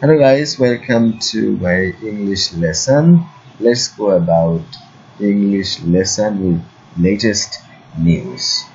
Hello guys, welcome to my English lesson. Let's go about English lesson with latest news.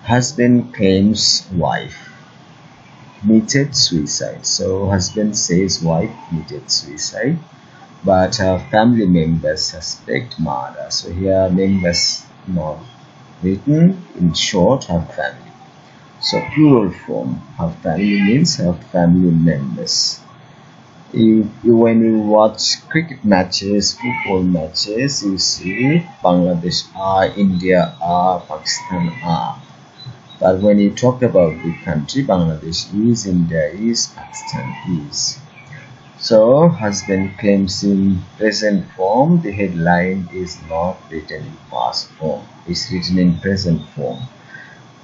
Husband claims wife committed suicide. So husband says wife committed suicide, but her family members suspect murder. So here members not written, in short, her family. So plural form, her family means her family members. When you watch cricket matches, football matches, you see Bangladesh are, India are, Pakistan are. But when you talk about the country, Bangladesh is, India is, Pakistan is. So, husband claims in present form. The headline is not written in past form. It's written in present form.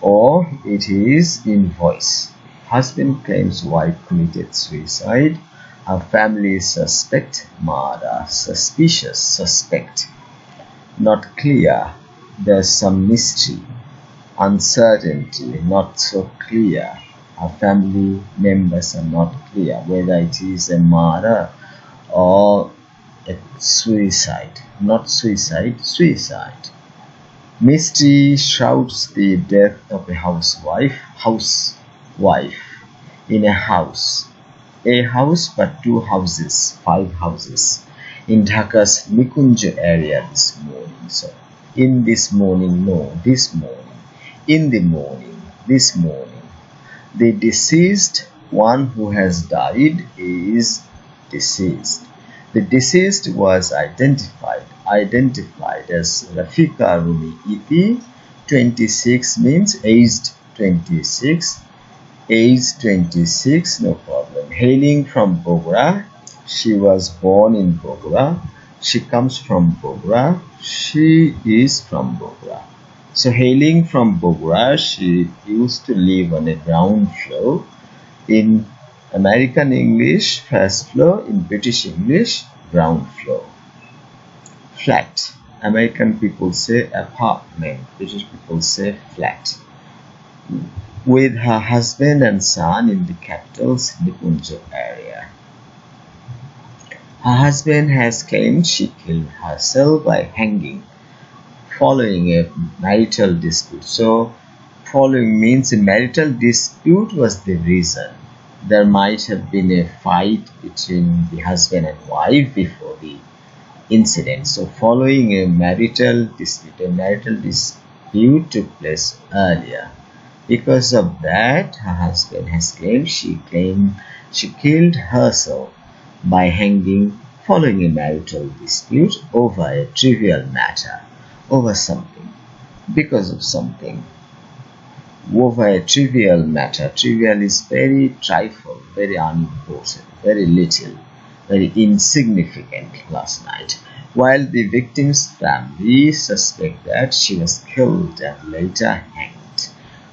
Or it is in voice. Husband claims wife committed suicide. Her family suspect murder. Suspicious, suspect. Not clear. There's some mystery. Uncertainty, not so clear. Her family members are not clear whether it is a murder or a suicide. Not suicide, suicide. Mystery shrouds the death of a housewife in a house. A house but two houses, 5 houses in Dhaka's Nikunj area this morning. So, in this morning, no, this morning, in the morning, this morning. The deceased, one who has died, is deceased. The deceased was identified as Rafika Rumi Iti, 26 means aged 26, no problem. Hailing from Bogra, she was born in Bogra, she comes from Bogra, she is from Bogra. So hailing from Bogra, she used to live on a ground floor. In American English, first floor. In British English, ground floor. Flat. American people say apartment. British people say flat. With her husband and son in the capital's Nikunj area. Her husband has claimed she killed herself by hanging following a marital dispute. So, following means a marital dispute was the reason. There might have been a fight between the husband and wife before the incident. So, following a marital dispute took place earlier. Because of that, her husband has claimed she killed herself by hanging following a marital dispute over a trivial matter. Over something, because of something, over a trivial matter. Trivial is very trifle, very unimportant, very little, very insignificant last night. While the victim's family suspect that she was killed and later hanged.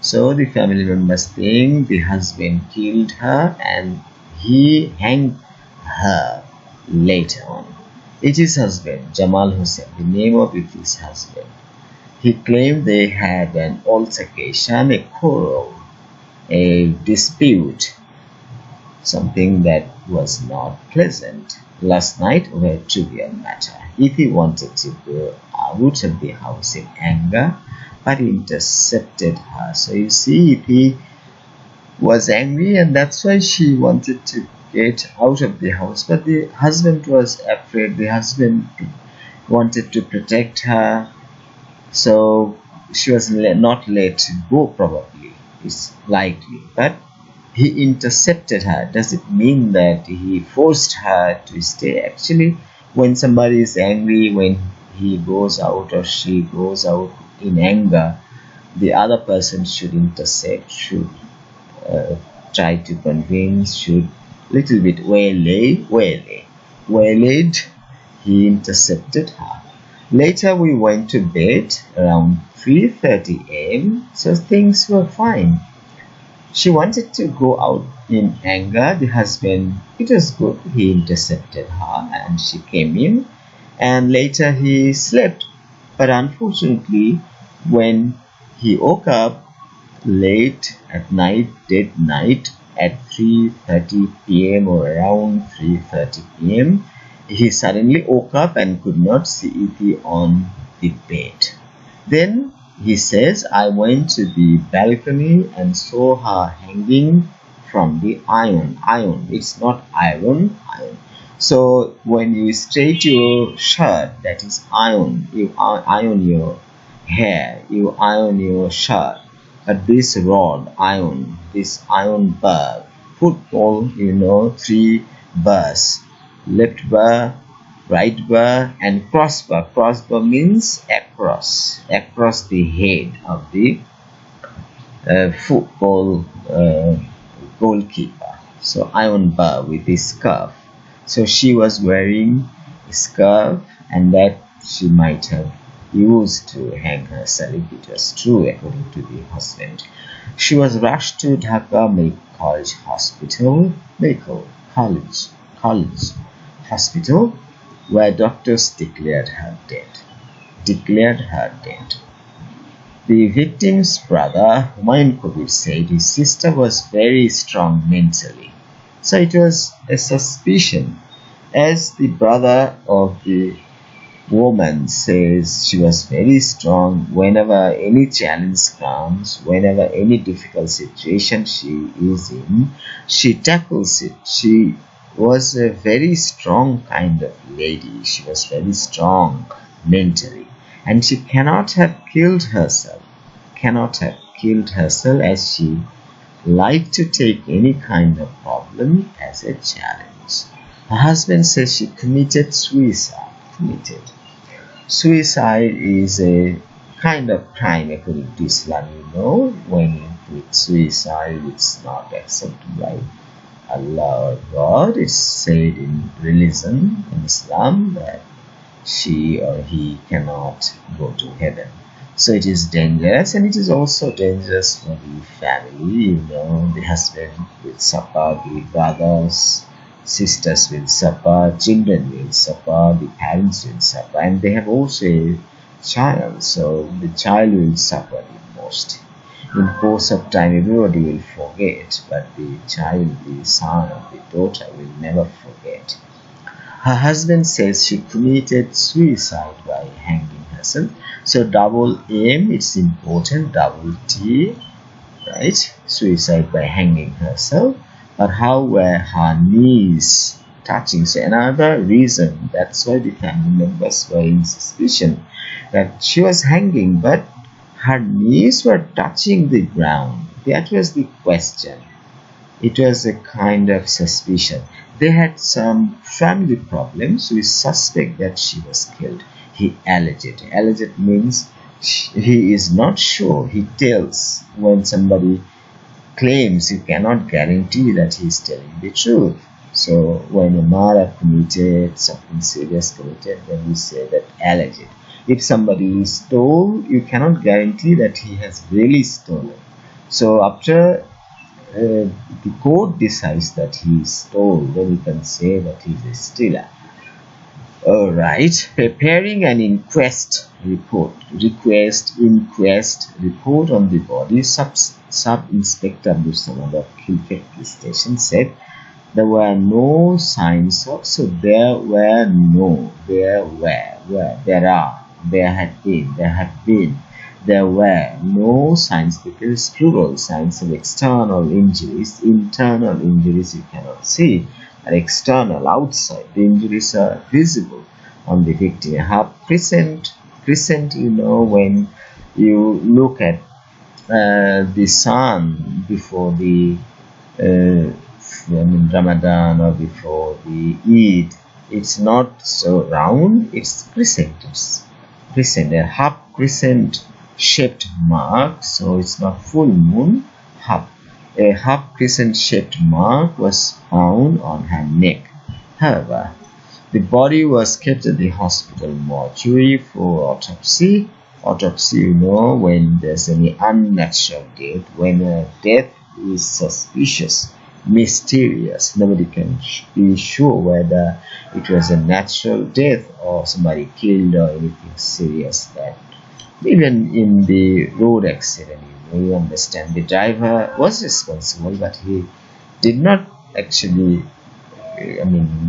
So the family members think the husband killed her and he hanged her later on. It is husband, Jamal Hussain, the name of it is husband. He claimed they had an altercation, a quarrel, a dispute, something that was not pleasant last night over a trivial matter. If he wanted to go out of the house in anger, but he intercepted her. So you see, if he was angry and that's why she wanted to get out of the house, but the husband was afraid. The husband wanted to protect her, so she was not let go. Probably, it's likely, but he intercepted her. Does it mean that he forced her to stay? Actually, when somebody is angry, when he goes out or she goes out in anger, the other person should intercept, should try to convince, should little bit waylaid. He intercepted her. Later we went to bed around 3:30 a.m. So things were fine. She wanted to go out in anger. The husband, it was good. He intercepted her and she came in, and later he slept. But unfortunately, when he woke up late at night, dead night, at 3:30 p.m. or around 3:30 p.m. He suddenly woke up and could not see Iti on the bed. Then he says, I went to the balcony and saw her hanging from the iron. Iron, it's not iron, iron. So when you straight your shirt, that is iron. You iron your hair, you iron your shirt. But this rod, iron, this iron bar, football, three bars, left bar, right bar, and crossbar. Crossbar means across the head of the football goalkeeper. So iron bar with the scarf. So she was wearing a scarf, and that she might have used to hang herself, if it was true, according to the husband. She was rushed to Dhaka Medical College Hospital, College Hospital, where doctors declared her dead. The victim's brother, Humayun Kabir, said his sister was very strong mentally. So it was a suspicion. As the brother of the woman says, she was very strong. Whenever any challenge comes, whenever any difficult situation she is in, she tackles it. She was a very strong kind of lady. She was very strong mentally. And she cannot have killed herself. As she liked to take any kind of problem as a challenge. Her husband says she committed suicide. Suicide is a kind of crime according to Islam. When with suicide, it's not accepted by Allah or God. It's said in religion, in Islam, that she or he cannot go to heaven. So it is dangerous, and it is also dangerous for the family. The husband will suffer, the brothers, sisters will suffer, children will suffer, the parents will suffer, and they have also a child, so the child will suffer the most. In course of time, everybody will forget, but the child, the son or the daughter will never forget. Her husband says she committed suicide by hanging herself. So double M, it's important, double T, right? Suicide by hanging herself. But how were her knees touching? So another reason, that's why the family members were in suspicion that she was hanging, but her knees were touching the ground. That was the question. It was a kind of suspicion. They had some family problems. We suspect that she was killed. He alleged. Alleged means he is not sure. He tells. When somebody claims, you cannot guarantee that he is telling the truth. So when a murder committed, something serious committed, then we say that alleged. If somebody stole, you cannot guarantee that he has really stolen. So after the court decides that he stole, then you can say that he is a stealer. Alright, preparing an inquest report on the body. Sub-Inspector Abdul Samad of Kilpet Police Station said there were no signs of, so there were no signs, because plural, signs of external injuries. Internal injuries you cannot see, and external, outside, the injuries are visible on the victim. Half crescent, when you look at the sun before the Ramadan or before the Eid, it's not so round, it's crescent. A half crescent shaped mark, so it's not full moon. A half crescent shaped mark was found on her neck. However, the body was kept at the hospital mortuary for autopsy. Autopsy, when there's any unnatural death, when a death is suspicious, mysterious, nobody can be sure whether it was a natural death or somebody killed or anything serious. That even in the road accident, you understand, the driver was responsible, but he did not actually,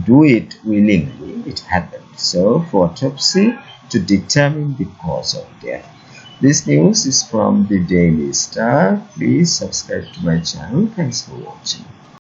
do it willingly. It happened. So, for autopsy to determine the cause of death. This news is from the Daily Star. Please subscribe to my channel. Thanks for watching.